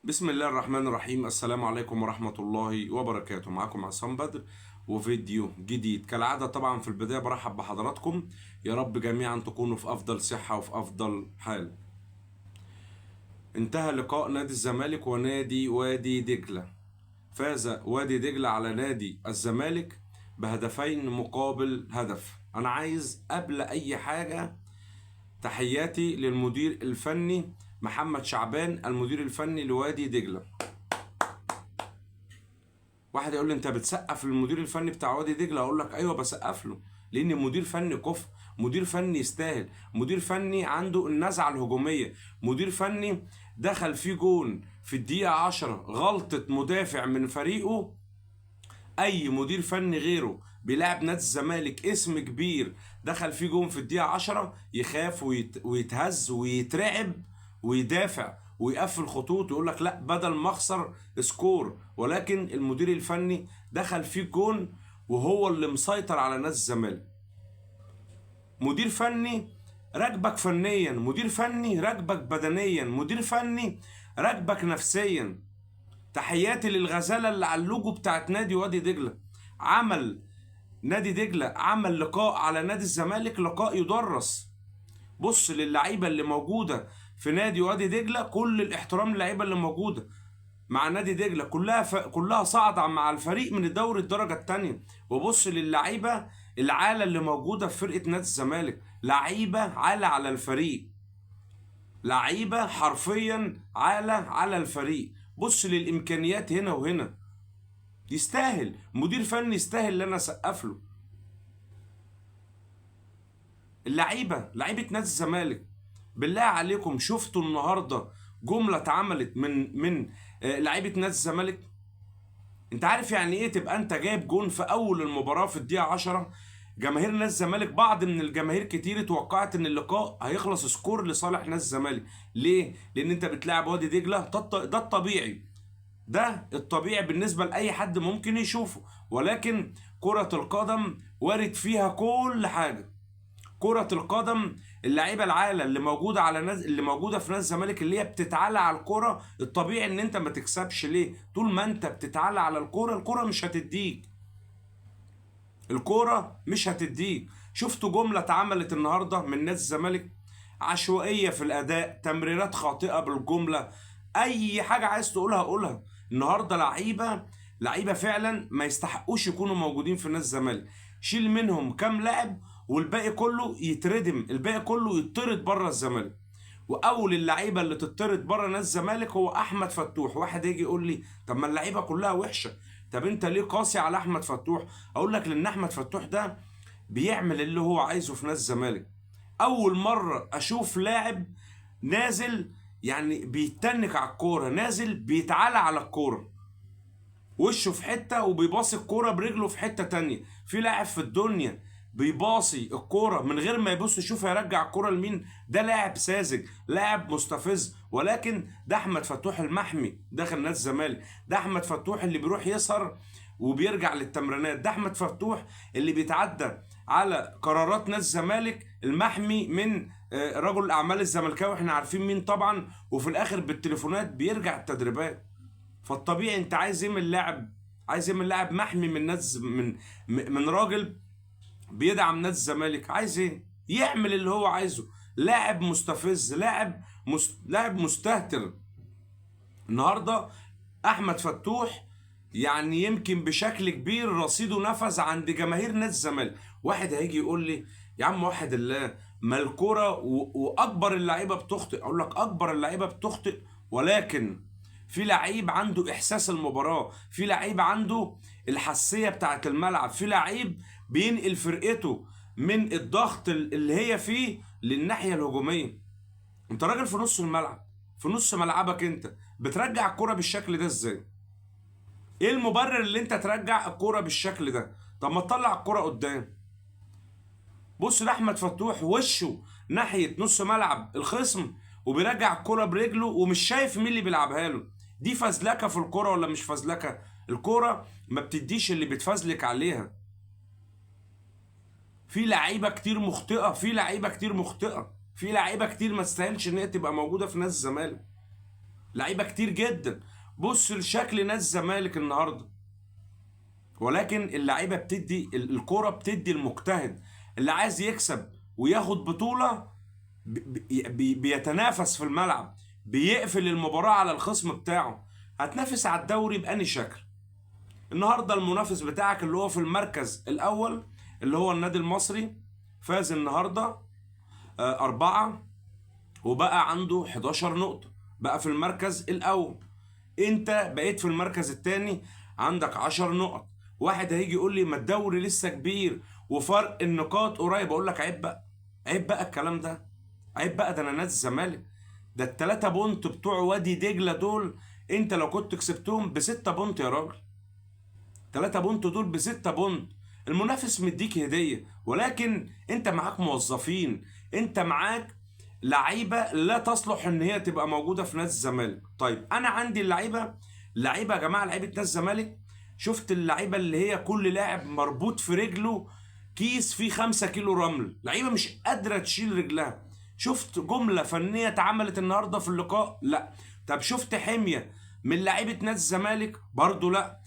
بسم الله الرحمن الرحيم. السلام عليكم ورحمة الله وبركاته. معكم عصام بدر وفيديو جديد كالعادة. طبعا في البداية برحب بحضراتكم، يا رب جميعا تكونوا في أفضل صحة وفي أفضل حال. انتهى لقاء نادي الزمالك ونادي وادي دجلة. فاز وادي دجلة على نادي الزمالك بهدفين مقابل هدف. أنا عايز قبل أي حاجة تحياتي للمدير الفني محمد شعبان، المدير الفني لوادي دجلة. واحد يقول لي انت بتسقف للمدير الفني بتاع وادي دجله، اقول لك ايوه بسقف له، لان مدير فني كفء، مدير فني يستاهل، مدير فني عنده النزعه الهجوميه، مدير فني دخل فيه جون في الدقيقه 10 غلطه مدافع من فريقه. اي مدير فني غيره بيلعب نادي الزمالك اسم كبير دخل فيه جون في الدقيقه 10 يخاف ويتهز ويترعب ويدافع ويقفل خطوط ويقول لك لا بدل ما اخسر سكور. ولكن المدير الفني دخل فيه جون وهو اللي مسيطر على نادي الزمالك. مدير فني راكبك فنيا، مدير فني راكبك بدنيا، مدير فني راكبك نفسيا. تحياتي للغزاله اللي على اللوجو بتاعت نادي وادي دجله. عمل نادي دجله عمل لقاء على نادي الزمالك، لقاء يدرس. بص للعيبه اللي موجوده في نادي وادي دجله، كل الاحترام للعيبه اللي موجوده مع نادي دجله، كلها صعد مع الفريق من الدوري الدرجه الثانيه. وبص للعيبه العاله اللي موجوده في فرقه نادي الزمالك، لعيبه عاله على الفريق، لعيبه حرفيا عاله على الفريق. بص للامكانيات هنا وهنا، يستاهل مدير فني، يستاهل ان انا اسقف له. لعيبه نادي الزمالك، بالله عليكم شفتوا النهارده جمله اتعملت من لعيبه نادي الزمالك؟ انت عارف يعني ايه تبقى انت جايب جون في اول المباراه في الدقيقه 10؟ جماهير نادي الزمالك، بعض من الجماهير كتير توقعت ان اللقاء هيخلص سكور لصالح نادي الزمالك. ليه؟ لان انت بتلاعب وادي دجله، ده الطبيعي، ده الطبيعي بالنسبة لأي حد ممكن يشوفه. ولكن كرة القدم وارد فيها كل حاجة. كرة القدم اللعيبة العالة اللي موجودة على اللي موجودة في نادي الزمالك، اللي هي بتتعالى على الكرة، الطبيعي ان انت ما تكسبش. ليه؟ طول ما انت بتتعالى على الكرة، الكرة مش هتديك، الكرة مش هتديك. شفتوا جملة اتعملت النهاردة من نادي الزمالك؟ عشوائية في الأداء، تمريرات خاطئة بالجملة، أي حاجة عايز تقولها قولها. النهاردة لعيبة فعلا ما يستحقوش يكونوا موجودين في نادي الزمالك. شيل منهم كام لاعب والباقي كله يتردم، الباقي كله يطرد بره الزمالك. واول اللعيبه اللي تطرد بره نادي الزمالك هو احمد فتوح. واحد يجي يقول لي طب ما اللعيبه كلها وحشه، طب انت ليه قاسي على احمد فتوح؟ اقول لك لان احمد فتوح ده بيعمل اللي هو عايزه في نادي الزمالك. اول مره اشوف لاعب نازل يعني بيتنك على الكوره، نازل بيتعالى على الكوره، وشه في حته وبيباصي الكوره برجله في حته تانية. في لاعب في الدنيا بيباصي الكوره من غير ما يبص يشوف هيرجع الكوره لمين؟ ده لاعب ساذج، لاعب مستفز. ولكن ده احمد فتوح المحمي داخل نادي الزمالك، ده احمد فتوح اللي بيروح يسهر وبيرجع للتمرينات، ده احمد فتوح اللي بيتعدى على قرارات نادي الزمالك المحمي من رجل الاعمال الزملكاوي، احنا عارفين مين طبعا، وفي الاخر بالتليفونات بيرجع التدريبات. فالطبيعي انت عايز ايه من اللاعب؟ عايز ايه من لاعب محمي من نادي، من راجل بيدعم نادي الزمالك؟ عايز ايه؟ يعمل اللي هو عايزه. لاعب مستفز، لاعب مستهتر. النهارده احمد فتوح يعني يمكن بشكل كبير رصيده نفذ عند جماهير نادي الزمالك. واحد هيجي يقول لي يا عم واحد الله، ما الكوره واكبر اللعيبه بتخطئ. اقول لك اكبر اللعيبه بتخطئ، ولكن في لعيب عنده احساس المباراه، في لعيب عنده الحساسيه بتاعه الملعب، في لعيب بينقل فرقته من الضغط اللي هي فيه للناحيه الهجوميه. انت راجل في نص الملعب، في نص ملعبك، انت بترجع الكرة بالشكل ده ازاي؟ ايه المبرر اللي انت ترجع الكرة بالشكل ده؟ طب ما تطلع الكرة قدام. بص لاحمد فتوح، وشه ناحية نص ملعب الخصم وبيرجع الكرة برجله ومش شايف مين اللي بيلعبها له. دي فزلكة في الكرة ولا مش فزلكة؟ الكرة ما بتديش اللي بتفزلك عليها. في لعيبة كتير مخطئة، في لعيبة كتير ما تستاهلش ان هي تبقى موجودة في نادي الزمالك. لعيبه كتير جدا. بص لشكل نادي الزمالك النهارده. ولكن اللعيبه بتدي الكوره، بتدي المجتهد اللي عايز يكسب وياخد بطوله بيتنافس في الملعب، بيقفل المباراه على الخصم بتاعه. هتنافس على الدوري بأني شكل؟ النهارده المنافس بتاعك اللي هو في المركز الاول اللي هو النادي المصري فاز النهارده 4 وبقى عنده 11 نقطة، بقى في المركز الأول. أنت بقيت في المركز الثاني عندك 10 نقط. واحد هيجي يقول لي ما الدوري لسه كبير وفرق النقاط قريب، أقول لك عيب بقى، عيب بقى الكلام ده، عيب بقى. ده أنا نادي الزمالك، ده ال3 بونت بتوع وادي دجلة دول أنت لو كنت كسبتهم ب6 بونت يا راجل. 3 بونت دول ب6 بونت. المنافس مديك هدية، ولكن انت معاك موظفين، انت معاك لعيبة لا تصلح ان هي تبقى موجودة في نادي الزمالك. طيب انا عندي اللعيبة، لعيبة يا جماعة، لعيبة نادي الزمالك. شفت اللعيبة اللي هي كل لاعب مربوط في رجله كيس فيه 5 كيلو رمل، لعيبة مش قادرة تشيل رجلها. شفت جملة فنية اتعملت النهاردة في اللقاء؟ لا. طب شفت حمية من لعيبة نادي الزمالك؟ برضو لا.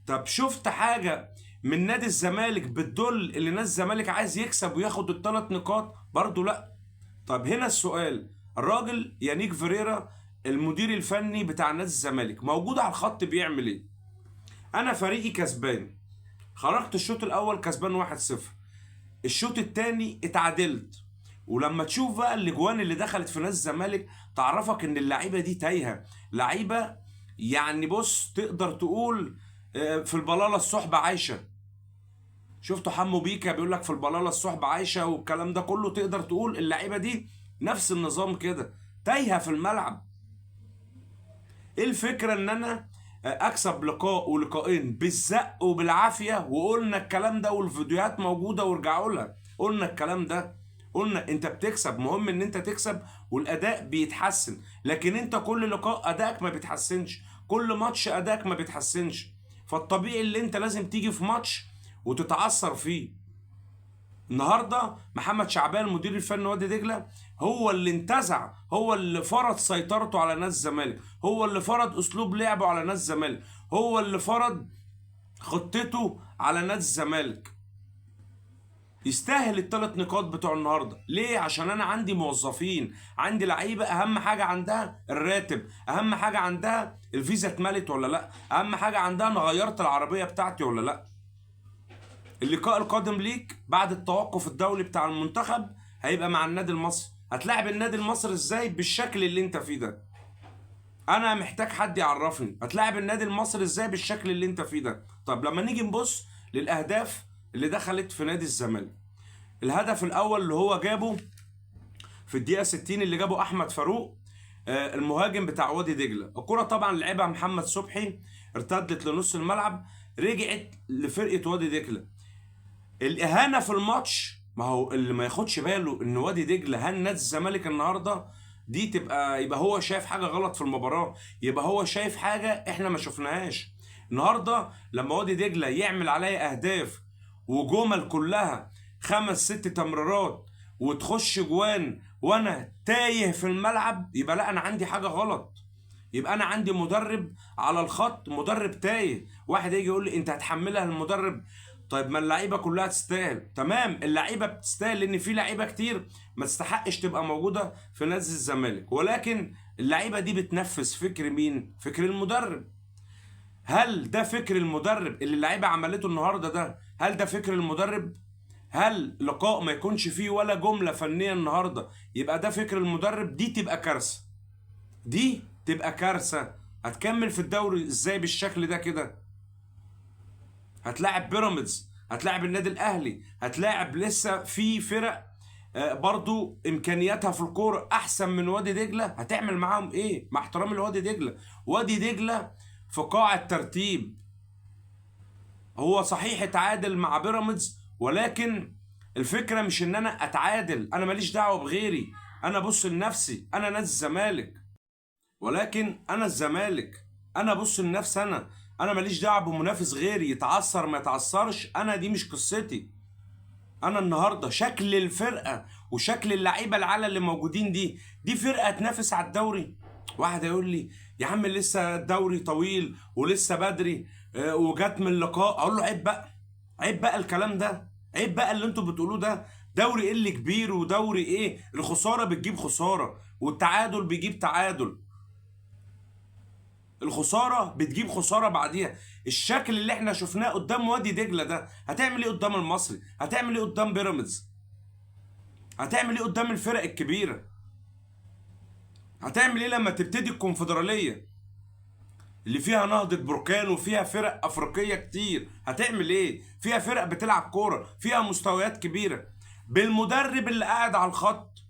طب شفت حاجة من نادي الزمالك بتدل ان نادي الزمالك عايز يكسب وياخد ال3 نقاط؟ برضو لا. طب هنا السؤال، الراجل يانيك فيريرا المدير الفني بتاع نادي الزمالك موجود على الخط بيعمل ايه؟ انا فريقي كسبان، خرجت الشوط الاول كسبان 1-0، الشوط الثاني اتعادلت. ولما تشوف بقى الاجوان اللي دخلت في نادي الزمالك تعرفك ان اللعيبه دي تايهه، لعيبه يعني بص تقدر تقول في البلاله الصحبه عايشه. شفتوا حمو بيكا بيقول لك في البلاله الصحبه عايشه والكلام ده كله؟ تقدر تقول اللعيبه دي نفس النظام كده، تايهه في الملعب. ايه الفكره ان انا اكسب لقاء ولقاءين بالزق وبالعافيه؟ وقلنا الكلام ده والفيديوهات موجوده وارجعوا لها، قلنا الكلام ده. قلنا انت بتكسب، مهم ان انت تكسب والاداء بيتحسن، لكن انت كل لقاء ادائك ما بيتحسنش، كل ماتش ادائك ما بيتحسنش. فالطبيعي اللي انت لازم تيجي في ماتش وتتعثر فيه. النهارده محمد شعبان المدير الفني وادي دجله هو اللي انتزع، هو اللي فرض سيطرته على نادي الزمالك، هو اللي فرض اسلوب لعبه على نادي الزمالك، هو اللي فرض خطته على نادي الزمالك. يستاهل ال3 نقاط بتوع النهارده. ليه؟ عشان انا عندي موظفين، عندي لعيبه اهم حاجه عندها الراتب، اهم حاجه عندها الفيزا اتملت ولا لا، اهم حاجه عندها انا غيرت العربيه بتاعتي ولا لا. اللقاء القادم ليك بعد التوقف الدولي بتاع المنتخب هيبقى مع النادي المصري. هتلاعب النادي المصري ازاي بالشكل اللي انت فيه ده؟ انا محتاج حد يعرفني هتلاعب النادي المصري ازاي بالشكل اللي انت فيه ده. طب لما نيجي نبص للاهداف اللي دخلت في نادي الزمالك، الهدف الاول اللي هو جابه في الدقيقه 60 اللي جابه احمد فاروق المهاجم بتاع وادي دجله. الكره طبعا لعبها محمد صبحي، ارتدت لنص الملعب، رجعت لفرقه وادي دجله. الاهانه في الماتش، ما هو اللي ما ياخدش باله ان وادي دجله هان نادي الزمالك النهارده دي يبقى هو شايف حاجه غلط في المباراه، يبقى هو شايف حاجه احنا ما شفناهاش. النهارده لما وادي دجله يعمل عليا اهداف وجمل كلها 5 6 تمريرات وتخش جوان وانا تايه في الملعب، يبقى لا انا عندي حاجه غلط، يبقى انا عندي مدرب على الخط مدرب تايه. واحد يجي يقول لي انت هتحملها المدرب؟ طيب ما اللعيبه كلها تستاهل، تمام اللعيبه بتستاهل لان في لعيبه كتير ما تستحقش تبقى موجوده في نادي الزمالك، ولكن اللعيبه دي بتنفذ فكر مين؟ فكر المدرب. هل ده فكر المدرب اللي اللعيبه عملته النهارده ده؟ هل ده فكر المدرب؟ هل لقاء ما يكونش فيه ولا جمله فنيه النهارده يبقى ده فكر المدرب؟ دي تبقى كارثه، دي تبقى كارثه. هتكمل في الدوري ازاي بالشكل ده كده؟ هتلاعب بيراميدز، هتلاعب النادي الاهلي، هتلاعب لسه في فرق برضو امكانياتها في الكوره احسن من وادي دجله. هتعمل معاهم ايه؟ مع احترامي لوادي دجله، وادي دجله في قاع الترتيب. هو صحيح اتعادل مع بيراميدز، ولكن الفكره مش ان انا اتعادل، انا ماليش دعوه بغيري، انا بص لنفسي، انا نادي الزمالك، ولكن انا الزمالك، انا بص لنفسي، انا ماليش دعوه بمنافس غيري يتعثر ما يتعثرش، انا دي مش قصتي. انا النهارده شكل الفرقه وشكل اللعيبه العالة اللي موجودين دي فرقه تنافس على الدوري؟ واحد هيقول لي يا عم لسه الدوري طويل ولسه بدري، وجات من اللقاء. اقول له عيب بقى، عيب بقى الكلام ده، عيب بقى اللي انتوا بتقولوه ده. دوري ايه اللي كبير ودوري ايه؟ الخساره بتجيب خساره والتعادل بيجيب تعادل. الخساره بتجيب خساره بعديها. الشكل اللي احنا شفناه قدام وادي دجله ده، هتعمل ايه قدام المصري؟ هتعمل ايه قدام بيراميدز؟ هتعمل ايه قدام الفرق الكبيره؟ هتعمل ايه لما تبتدي الكونفدراليه اللي فيها نهضة بركان وفيها فرق أفريقية كتير؟ هتعمل إيه؟ فيها فرق بتلعب كورة، فيها مستويات كبيرة، بالمدرب اللي قاعد على الخط.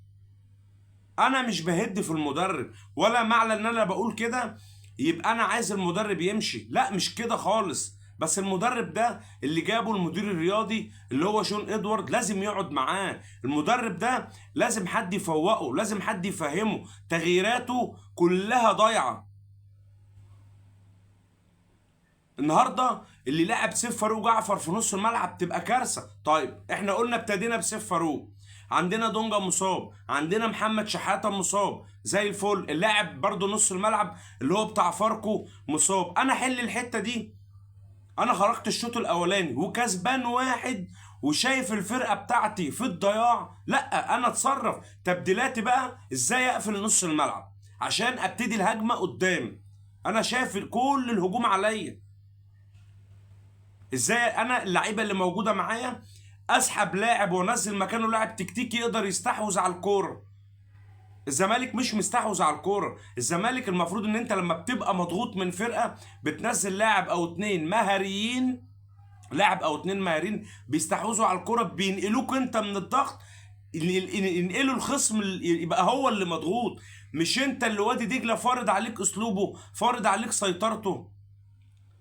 أنا مش بهد في المدرب، ولا معنى إن أنا بقول كده يبقى أنا عايز المدرب يمشي، لا مش كده خالص. بس المدرب ده اللي جابه المدير الرياضي اللي هو شون إدوارد لازم يقعد معاه. المدرب ده لازم حد يفوقه، لازم حد يفهمه. تغييراته كلها ضايعة. النهارده اللي لعب سيف فاروق جعفر في نص الملعب تبقى كارثه. طيب احنا قلنا ابتدينا بسيف فاروق، عندنا دونجا مصاب، عندنا محمد شحاته مصاب زي الفل، اللاعب برضو نص الملعب اللي هو بتاع فاركو مصاب. انا حل الحته دي. انا خرجت الشوط الاولاني وكسبان واحد وشايف الفرقه بتاعتي في الضياع، لا انا اتصرف تبديلاتي بقى ازاي اقفل نص الملعب عشان ابتدي الهجمه قدام. انا شايف كل الهجوم عليا، ازاي انا اللعيبه اللي موجوده معايا اسحب لاعب وانزل مكانه لاعب تكتيكي يقدر يستحوذ على الكوره. الزمالك مش مستحوذ على الكوره. الزمالك المفروض ان انت لما بتبقى مضغوط من فرقه بتنزل لاعب او اتنين مهاريين، لاعب او اتنين مهاريين بيستحوذوا على الكوره، بينقلوك انت من الضغط، ينقلوا الخصم يبقى هو اللي مضغوط، مش انت اللي وادي دجله فارض عليك اسلوبه، فارض عليك سيطرته،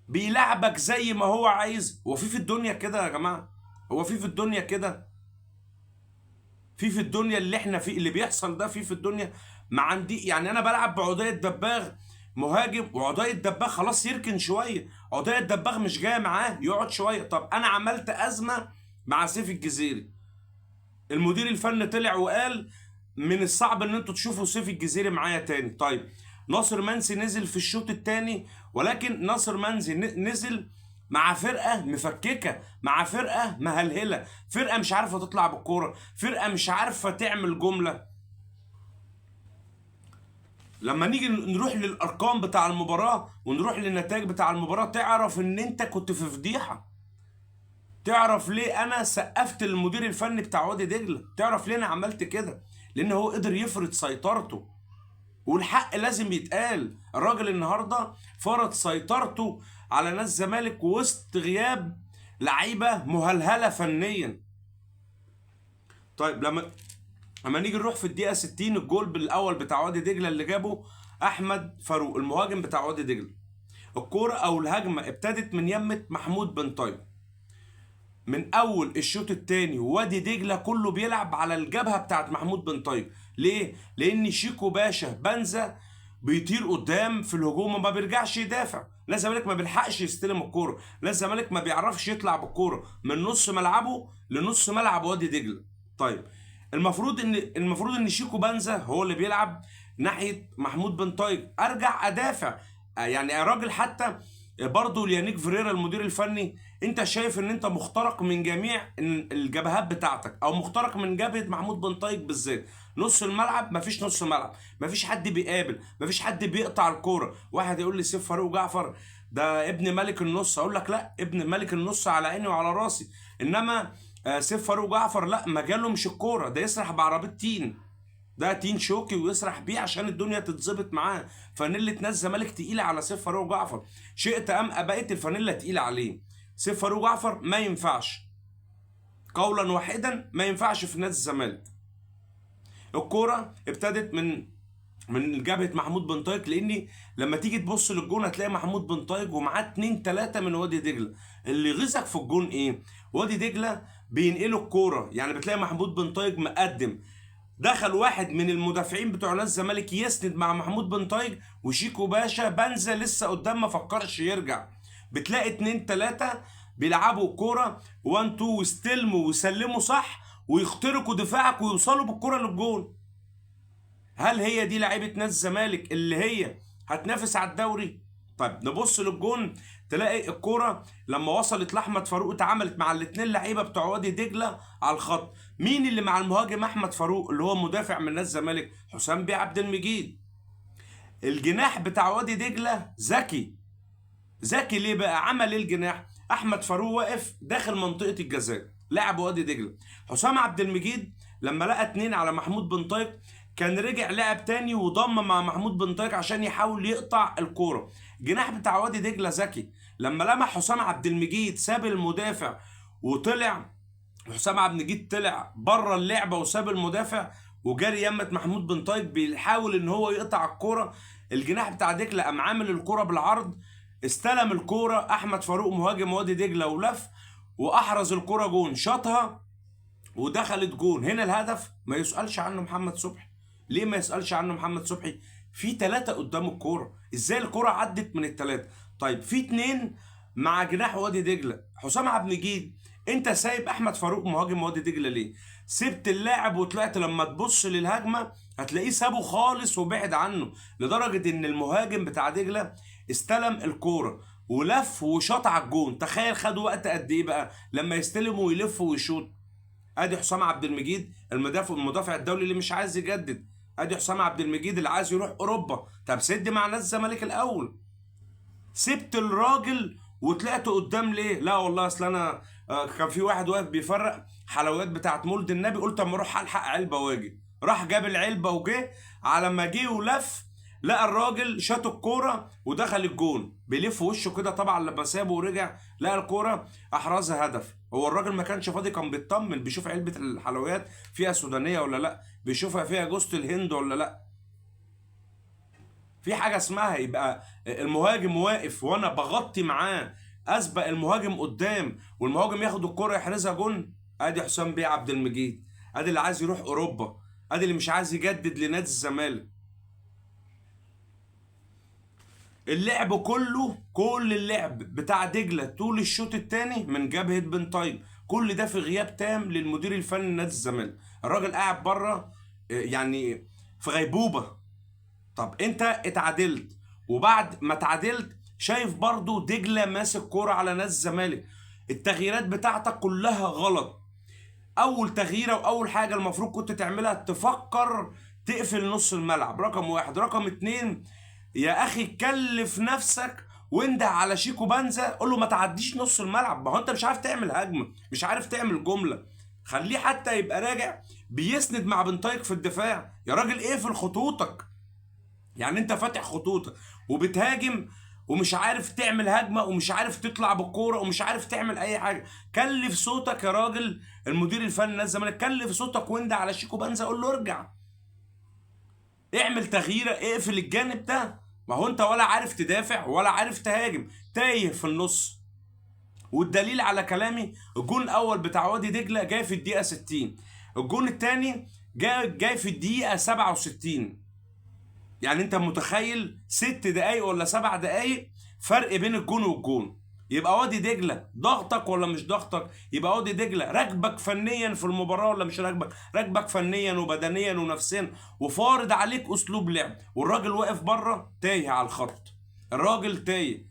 بيلعبك زي ما هو عايز. هو في الدنيا كده يا جماعه؟ هو في الدنيا كده؟ في الدنيا اللي احنا فيه اللي بيحصل ده في الدنيا؟ ما عندي يعني انا بلعب بعدي الدباغ مهاجم، وعدي الدباغ خلاص يركن شويه، عدي الدباغ مش جاي معاه يقعد شويه. طب انا عملت ازمه مع سيف الجزيري، المدير الفني طلع وقال من الصعب ان انتوا تشوفوا سيف الجزيري معايا تاني. طيب ناصر منسي نزل في الشوط الثاني، ولكن ناصر منسي نزل مع فرقه مفككه، مع فرقه مهلهله، فرقه مش عارفه تطلع بالكوره، فرقه مش عارفه تعمل جمله. لما نيجي نروح للارقام بتاع المباراه ونروح للنتائج بتاع المباراه تعرف ان انت كنت في فضيحه. تعرف ليه انا سقفت للمدير الفني بتاع وادي دجله؟ تعرف ليه انا عملت كده؟ لان هو قدر يفرض سيطرته، والحق لازم يتقال. الراجل النهارده فرض سيطرته على ناس الزمالك وسط غياب لعيبه مهلهله فنيا. طيب لما نيجي نروح في الدقيقه 60 الجول بالاول بتاع وادي دجله اللي جابه احمد فاروق المهاجم بتاع وادي دجله. الكوره او الهجمه ابتدت من يمه محمود بن طيب، من اول الشوط الثاني وادي دجله كله بيلعب على الجبهه بتاعت محمود بن طيب. ليه؟ لان شيكو باشا بنزا بيطير قدام في الهجوم وما بيرجعش يدافع. لا الزمالك ما بيلحقش يستلم الكوره، لا الزمالك ما بيعرفش يطلع بالكوره من نص ملعبه لنص ملعب وادي دجله. طيب المفروض ان شيكو بنزا هو اللي بيلعب ناحيه محمود بن طيب، ارجع ادافع. يعني يا راجل حتى برضه ليانيك فيريرا المدير الفني انت شايف ان انت مخترق من جميع الجبهات بتاعتك، او مخترق من جبهه محمود بن طيب بالذات. نص الملعب مفيش نص ملعب، مفيش حد بيقابل، مفيش حد بيقطع الكوره. واحد يقول لي سيف فاروق جعفر ده ابن ملك النص، اقول لك لا، ابن ملك النص على عيني وعلى راسي، انما سيف فاروق جعفر لا، مجاله مش الكوره، ده يسرح بعربيه تين، ده تين شوكي ويسرح بيه عشان الدنيا تتظبط معاه. فانيله ناس الزمالك تقيله على سيف فاروق جعفر، شئت ام ابيت الفانيله تقيله عليه. سيف فاروق جعفر ما ينفعش، قولا واحدا ما ينفعش في نادي الزمالك. الكوره ابتدت من جبهه محمود بن طايق، لاني لما تيجي تبص للجون هتلاقي محمود بن طايق ومعاه 2 3 من وادي دجله. اللي غيظك في الجون ايه؟ وادي دجله بينقلوا الكوره، يعني بتلاقي محمود بن طايق مقدم، دخل واحد من المدافعين بتوع نادي الزمالك يسند مع محمود بن طايق، وشيكو باشا بنزا لسه قدام ما فكرش يرجع. بتلاقي 2 3 بيلعبوا كوره 1 2 ويستلموا ويسلموا صح ويخترقوا دفاعك ويوصلوا بالكوره للجون. هل هي دي لعيبه نادي الزمالك اللي هي هتنافس على الدوري؟ طيب نبص للجون، تلاقي الكوره لما وصلت لاحمد فاروق اتعاملت مع الاثنين لعيبه بتوع وادي دجله على الخط. مين اللي مع المهاجم؟ احمد فاروق اللي هو مدافع من نادي الزمالك حسام بيه عبد المجيد. الجناح بتاع وادي دجله ذكي. ذكي ليه بقى؟ عمل ايه الجناح؟ احمد فاروق واقف داخل منطقه الجزاء، لاعب وادي دجله. حسام عبد المجيد لما لقى 2 على محمود بن طارق كان رجع لعب تاني وضم مع محمود بن طارق عشان يحاول يقطع الكوره. الجناح بتاع وادي دجله ذكي، لما لمح حسام عبد المجيد ساب المدافع وطلع. حسام عبد المجيد طلع بره اللعبه وساب المدافع وجاري يمة محمود بن طارق بيحاول ان هو يقطع الكوره. الجناح بتاع دجله قام عامل الكوره بالعرض، استلم الكوره احمد فاروق مهاجم وادي دجله ولف واحرز الكوره جون، شاطها ودخلت جون. هنا الهدف ما يسالش عنه محمد صبحي. ليه ما يسالش عنه محمد صبحي؟ في 3 قدام الكوره، ازاي الكوره عدت من ال3؟ طيب في 2 مع جناح وادي دجله. حسام عبد المجيد انت سايب احمد فاروق مهاجم وادي دجله ليه؟ سبت اللاعب وطلعت لما تبص للهجمه هتلاقيه سابه خالص وبعد عنه، لدرجه ان المهاجم بتاع دجله استلم الكوره ولف وشاط على الجون. تخيل خد وقت قد ايه بقى لما يستلم ويلف ويشوط. ادي حسام عبد المجيد المدافع الدولي اللي مش عايز يجدد. ادي حسام عبد المجيد اللي عايز يروح اوروبا. طب سد مع نادي الزمالك الاول. سبت الراجل وطلعت قدام ليه؟ لا والله اصل انا كان في واحد واقف بيفرق حلويات بتاعت مولد النبي، قلت اما اروح الحق علبه واجي. راح جاب العلبه وجه، على ما جه ولف لقى الراجل شاط الكوره ودخل الجون. بيلف وشه كده طبعا لما سابه ورجع لقى الكوره احرزها هدف. هو الراجل ما كانش فاضي، كان بيطمن بيشوف علبه الحلويات فيها سودانيه ولا لا، بيشوفها فيها جوزة الهند ولا لا. في حاجه اسمها يبقى المهاجم واقف وانا بغطي معاه اسبق المهاجم قدام والمهاجم ياخد الكرة يحرزها جون. ادي حسام بيه عبد المجيد، ادي اللي عايز يروح اوروبا، ادي اللي مش عايز يجدد لنادي الزمالك. اللعب كله، كل اللعب بتاع دجله طول الشوط الثاني من جبهه بن طيب، كل ده في غياب تام للمدير الفني لنادي الزمالك. الراجل قاعد بره يعني في غيبوبه. طب انت اتعادلت، وبعد ما اتعادلت شايف برضو دجله ماسك كوره على نادي الزمالك. التغييرات بتاعتك كلها غلط. اول تغييره واول حاجه المفروض كنت تعملها تفكر تقفل نص الملعب، رقم 1. رقم 2 يا اخي كلف نفسك وانده على شيكو بنزا قول له ما تعديش نص الملعب. ما هو انت مش عارف تعمل هجمه، مش عارف تعمل جمله، خليه حتى يبقى راجع بيسند مع بن طارق في الدفاع. يا راجل اقفل خطوطك. يعني انت فاتح خطوطك وبتهاجم ومش عارف تعمل هجمه ومش عارف تطلع بالكوره ومش عارف تعمل اي حاجه. كلف صوتك يا راجل، المدير الفني نادي الزمالك كلف صوتك وانده على شيكو بنزا قول له ارجع اعمل تغييره، اقفل الجانب ده. ما هو انت ولا عارف تدافع ولا عارف تهاجم، تايه في النص. والدليل على كلامي الجون الاول بتاع وادي دجله جاي في الدقيقه 60، الجون الثاني جاي في الدقيقه 67. يعني انت متخيل 6 دقايق ولا 7 دقايق فرق بين الجون والجون. يبقى وادي دجله ضغطك ولا مش ضغطك؟ يبقى وادي دجله راكبك فنيا في المباراه ولا مش راكبك؟ راكبك فنيا وبدنيا ونفسيا وفارض عليك اسلوب لعب، والراجل واقف بره تايه على الخط. الراجل تايه.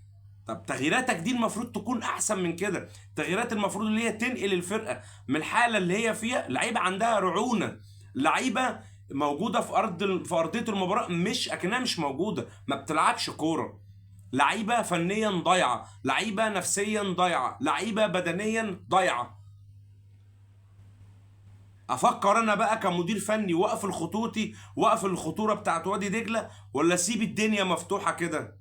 طب تغييراتك دي المفروض تكون احسن من كده. تغييرات المفروض اللي هي تنقل الفرقه من الحاله اللي هي فيها. لعيبه عندها رعونه، لعيبه موجوده في ارضيه المباراه مش اكنها مش موجوده، ما بتلعبش كوره. لعيبه فنيا ضايعه، لعيبه نفسيا ضايعه، لعيبه بدنيا ضايعه. افكر انا بقى كمدير فني واقف الخطوطي واقف الخطوره بتاعت وادي دجله ولا اسيب الدنيا مفتوحه كده؟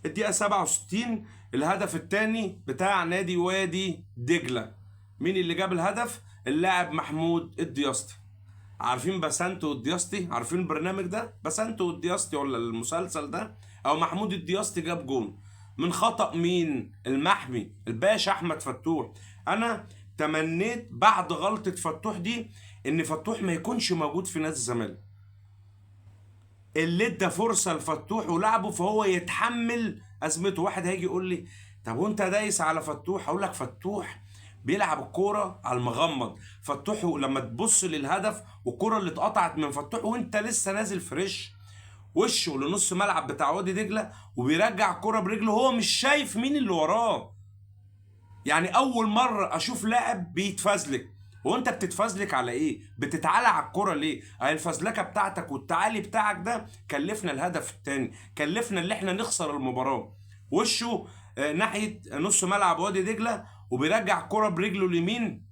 الدقيقه 67 الهدف الثاني بتاع نادي وادي دجله. مين اللي جاب الهدف؟ اللاعب محمود الدياسطي. عارفين بسنت والدياسطي؟ عارفين البرنامج ده بسنت والدياسطي ولا المسلسل ده؟ او محمود الدياسطي جاب جون من خطأ مين؟ المحمي الباشا احمد فتوح. انا تمنيت بعد غلطة فتوح دي ان فتوح ما يكونش موجود في نادي الزمالك. اللي ادى فرصة لفتوح ولعبه فهو يتحمل ازمته. واحد هيجي يقول لي طب وانت دايس على فتوح؟ اقول لك فتوح بيلعب الكوره على المغمض. فتوح لما تبص للهدف والكوره اللي اتقطعت من فتوح وانت لسه نازل فريش وشه لنص ملعب بتاع وادي دجله وبيرجع الكره برجله، هو مش شايف مين اللي وراه. يعني اول مره اشوف لاعب بيتفزلك. هو انت بتتفزلك على ايه؟ بتتعالى على الكره ليه؟ اهي الفزلكه بتاعتك والتعالي بتاعك ده كلفنا الهدف الثاني، كلفنا اللي احنا نخسر المباراه. وشه ناحيه نص ملعب وادي دجله وبيرجع الكره برجله اليمين،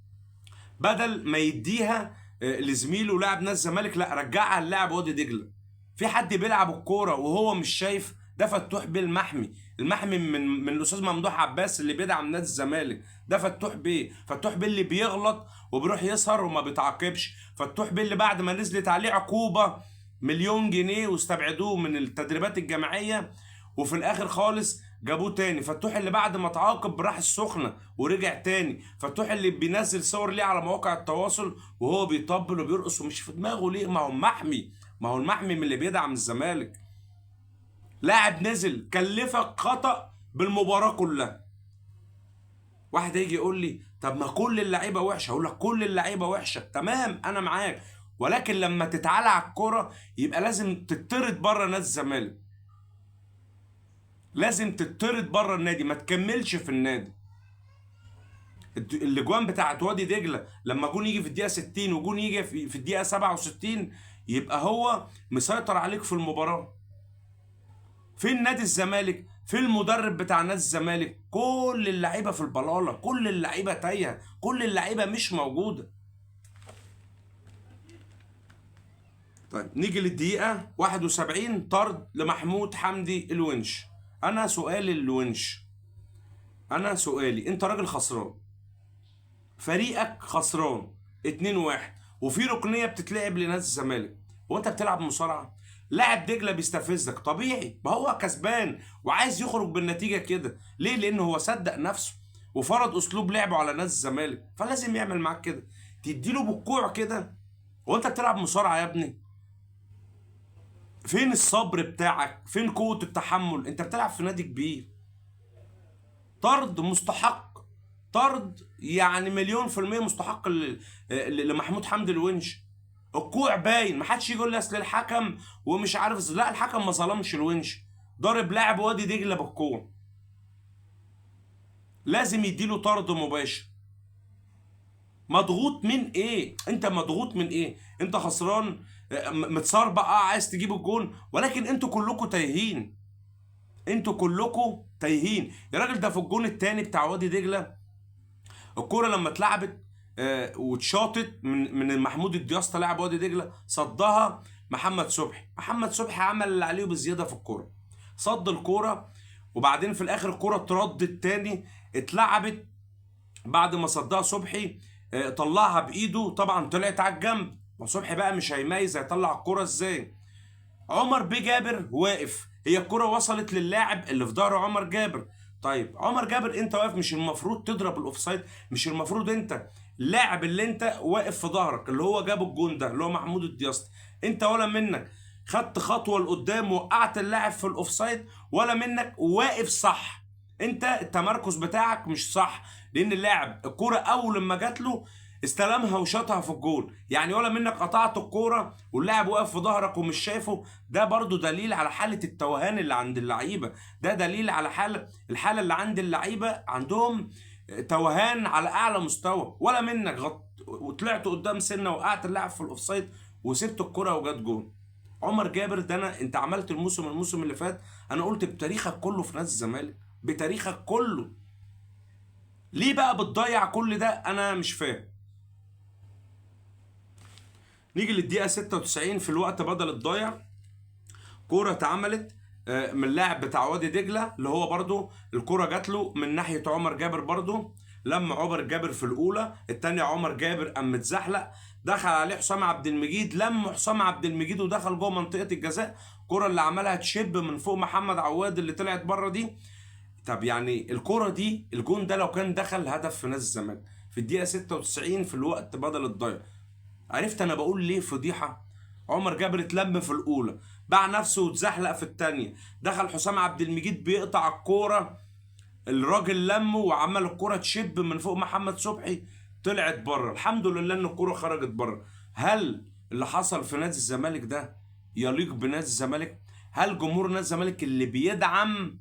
بدل ما يديها لزميله لاعب نادي الزمالك، لا رجعها للاعب وادي دجله. في حد بيلعب الكوره وهو مش شايف؟ ده فتوح بيه المحمي. المحمي من الاستاذ ممدوح عباس اللي بيدعم نادي الزمالك. ده فتوح بيه. فتوح بيه اللي بيغلط وبيروح يسهر وما بيتعاقبش. فتوح بيه اللي بعد ما نزلت عليه عقوبه مليون جنيه واستبعدوه من التدريبات الجماعيه، وفي الاخر خالص جابوه تاني. فتوح اللي بعد ما اتعاقب راح السخنه ورجع تاني. فتوح اللي بينزل صور ليه على مواقع التواصل وهو بيطبل وبيرقص ومش في دماغه ليه؟ ما هو محمي، ما هو المحمي من اللي بيدعم الزمالك. لاعب نزل كلفك خطأ بالمباراة كلها. واحد هيجي يقول لي طب ما كل اللعيبة وحشة، اقول لك كل اللعيبة وحشة تمام انا معاك، ولكن لما تتعالى على الكرة يبقى لازم تطرد بره نادي الزمالك. لازم تطرد بره النادي، ما تكملش في النادي. الاجوان بتاعت وادي دجله لما جون يجي في الدقيقه 60 وجون يجي في الدقيقه 67 يبقى هو مسيطر عليك في المباراه. فين نادي الزمالك؟ فين المدرب بتاع نادي الزمالك؟ كل اللعيبه في البلاله، كل اللعيبه تايهه، كل اللعيبه مش موجوده. طيب نيجي للدقيقه 71، طرد لمحمود حمدي الونش. انا سؤالي انت راجل خسران، فريقك خسران 2-1 وفي ركنيه بتتلعب لنادي الزمالك وانت بتلعب مصارعه. لاعب دجله بيستفزك طبيعي، ما هو كسبان وعايز يخرج بالنتيجه كده. ليه؟ لانه هو صدق نفسه وفرض اسلوب لعبه على نادي الزمالك، فلازم يعمل معاك كده، تديله بالكوع كده. وانت بتلعب مصارعه يا ابني، فين الصبر بتاعك؟ فين قوه التحمل؟ انت بتلعب في نادي كبير. طرد مستحق، طرد يعني مليون في المية مستحق لمحمود حمدي الونش. الكوع باين، ما حدش يقول لي اصل الحكم ومش عارف. لا الحكم ما ظلمش الونش، ضارب لاعب وادي دجله بالكوع، لازم يديله طرد مباشر. مضغوط من ايه؟ انت مضغوط من ايه؟ انت خسران متصاربع عايز تجيب الجون، ولكن انتوا كلكم تايهين، انتوا كلكم تايهين يا راجل. ده في الجون الثاني بتاع وادي دجله الكوره لما اتلعبت واتشاطت من محمود الدياسطه لاعب وادي دجله، صدها محمد صبحي. محمد صبحي عمل اللي عليه بزياده في الكوره، صد الكوره، وبعدين في الاخر الكوره اتردت تاني، اتلعبت بعد ما صدها صبحي طلعها بايده، طبعا طلعت على الجنب. وصبحي بقى مش هيميز هيطلع الكوره ازاي. عمر بيه جابر واقف، هي الكرة وصلت للاعب اللي في ظهر عمر جابر. طيب عمر جابر انت واقف، مش المفروض تضرب الاوفسايد؟ مش المفروض انت اللاعب اللي انت واقف في ظهرك اللي هو جاب الجون ده اللي هو محمود الدياسطي، انت ولا منك خدت خطوه لقدام وقعت اللاعب في الاوفسايد، ولا منك واقف صح؟ انت التمركز بتاعك مش صح، لان اللاعب الكرة اول لما جات له استلمها وشاطها في الجول، يعني ولا منك قطعت الكوره واللاعب واقف في ظهرك ومش شايفه. ده برضو دليل على حاله التوهان اللي عند اللعيبه، ده دليل على الحاله اللي عند اللعيبه، عندهم توهان على اعلى مستوى. ولا منك وطلعت قدام سنه وقعت اللاعب في الاوفسايد وسبت الكوره وجات جول. عمر جابر ده انت عملت الموسم اللي فات، انا قلت بتاريخك كله في نادي الزمالك، بتاريخك كله، ليه بقى بتضيع كل ده؟ انا مش فاهم. نيجي للدقيقة 96 في الوقت بدل الضايع، كورة اتعملت من اللاعب بتاع وادي دجلة اللي هو برضو الكورة جات له من ناحية عمر جابر برضو. لما عمر جابر في الأولى، التانية عمر جابر قام متزحلق، دخل عليه حسام عبد المجيد، لم حسام عبد المجيد ودخل جوه منطقة الجزاء. الكورة اللي عملها تشب من فوق محمد عواد اللي طلعت بره دي. طب يعني الكورة دي الجون ده لو كان دخل هدف في نادي الزمالك في الدقيقة 96 في الوقت بدل الضايع. عرفت انا بقول ليه فضيحه؟ عمر جابر اتلم في الاولى، باع نفسه واتزحلق في الثانيه، دخل حسام عبد المجيد بيقطع الكوره، الراجل لمه وعمل الكوره تشب من فوق محمد صبحي طلعت بره. الحمد لله ان الكوره خرجت بره. هل اللي حصل في نادي الزمالك ده يليق بنادي الزمالك؟ هل جمهور نادي الزمالك اللي بيدعم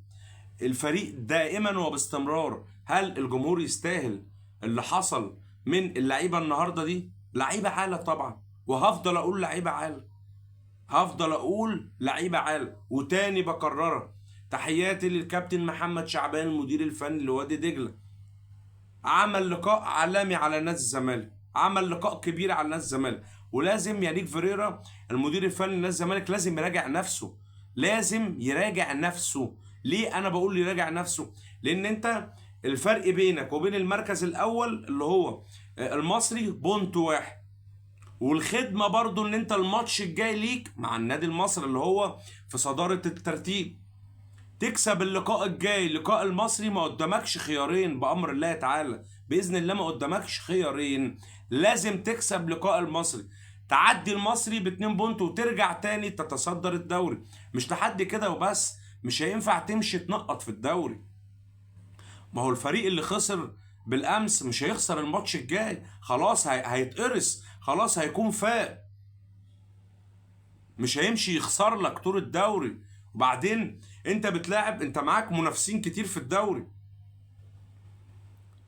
الفريق دائما وباستمرار، هل الجمهور يستاهل اللي حصل من اللعيبه النهارده دي؟ لعيبه عالة طبعا، وهفضل اقول لعيبه عالة، هفضل اقول لعيبه عالة، وتاني بكررها. تحياتي للكابتن محمد شعبان المدير الفني لوادي دجله، عمل لقاء عالمي على نادي الزمالك، عمل لقاء كبير على نادي الزمالك. ولازم يانيك فيريرا المدير الفني لنادي الزمالك لازم يراجع نفسه، لازم يراجع نفسه. ليه انا بقول يراجع نفسه؟ لان انت الفرق بينك وبين المركز الاول اللي هو المصري بونت واحد، والخدمه برضو ان انت الماتش الجاي ليك مع النادي المصري اللي هو في صداره الترتيب، تكسب اللقاء الجاي لقاء المصري. ما قدامكش خيارين بأمر الله تعالى، بإذن الله ما قدامكش خيارين، لازم تكسب لقاء المصري، تعدي المصري ب2 بونت وترجع تاني تتصدر الدوري. مش لحد كده وبس، مش هينفع تمشي تنقط في الدوري. ما هو الفريق اللي خسر بالأمس مش هيخسر الماتش الجاي، خلاص هيتقرص، خلاص هيكون فاق، مش هيمشي يخسر لك طول الدوري. وبعدين انت بتلاعب، انت معاك منافسين كتير في الدوري.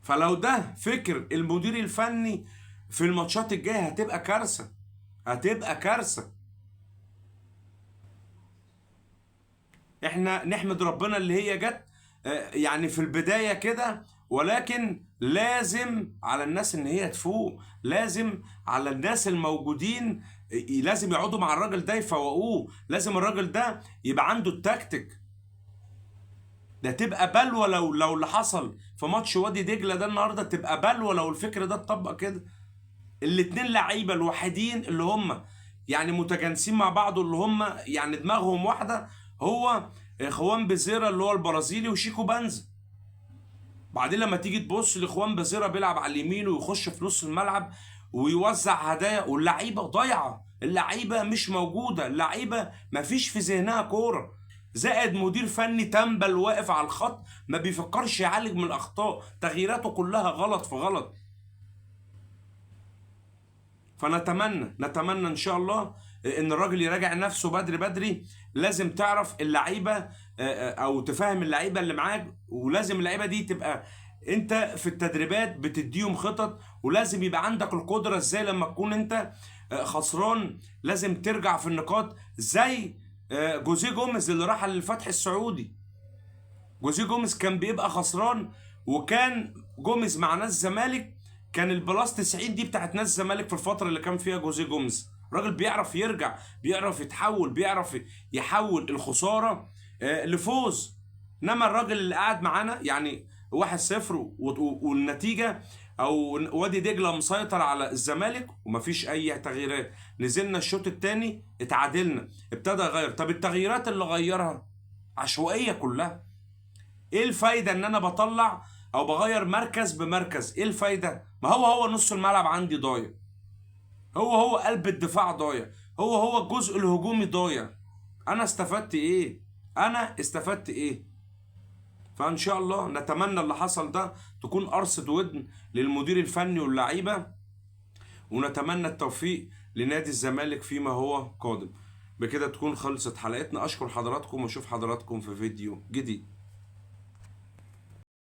فلو ده فكر المدير الفني في الماتشات الجايه هتبقى كارثه، هتبقى كارثه. احنا نحمد ربنا اللي هي جت يعني في البدايه كده، ولكن لازم على الناس ان هي تفوق، لازم على الناس الموجودين لازم يقعدوا مع الراجل ده يفوقوه، لازم الراجل ده يبقى عنده التكتيك. ده تبقى بلوى لو اللي حصل في ماتش وادي دجله ده النهارده، تبقى بلوى لو الفكر ده اتطبق كده. الاتنين لعيبه الوحيدين اللي هم يعني متجانسين مع بعض، اللي هم يعني دماغهم واحده، هو خوان بيزيرا اللي هو البرازيلي وشيكو بنزا. بعدين لما تيجي تبص لاخوان بيزيرا بيلعب على اليمين ويخش في نص الملعب ويوزع هدايا، واللعيبه ضايعه، اللعيبه مش موجوده، اللعيبه مفيش في ذهنها كوره، زائد مدير فني تنبل واقف على الخط ما بيفكرش يعالج من الاخطاء، تغييراته كلها غلط في غلط. نتمنى ان شاء الله ان الراجل يراجع نفسه بدري بدري. لازم تعرف اللعيبه او تفهم اللعيبه اللي معاك، ولازم اللعيبه دي تبقى انت في التدريبات بتديهم خطط، ولازم يبقى عندك القدره ازاي لما تكون انت خسران لازم ترجع في النقاط، زي جوزيه جوميز اللي راح للفتح السعودي. جوزيه جوميز كان بيبقى خسران، وكان جوميز مع ناس الزمالك كان البلاس 90 دي بتاعت ناس الزمالك في الفتره اللي كان فيها جوزيه جوميز. راجل بيعرف يرجع، بيعرف يتحول، بيعرف يحول الخساره لفوز. انما الراجل اللي قاعد معانا يعني 1-0 والنتيجه او وادي دجله مسيطر على الزمالك ومفيش اي تغييرات. نزلنا الشوط الثاني اتعادلنا، ابتدى يغير. طب التغييرات اللي غيرها عشوائيه كلها. ايه الفايده ان انا بطلع او بغير مركز بمركز؟ ايه الفايده؟ ما هو نص الملعب عندي ضايع، هو قلب الدفاع ضايع، هو الجزء الهجومي ضايع. انا استفدت ايه؟ انا استفدت ايه؟ فان شاء الله نتمنى اللي حصل ده تكون قرصة ودن للمدير الفني واللعيبه، ونتمنى التوفيق لنادي الزمالك فيما هو قادم. بكده تكون خلصت حلقتنا. اشكر حضراتكم واشوف حضراتكم في فيديو جديد.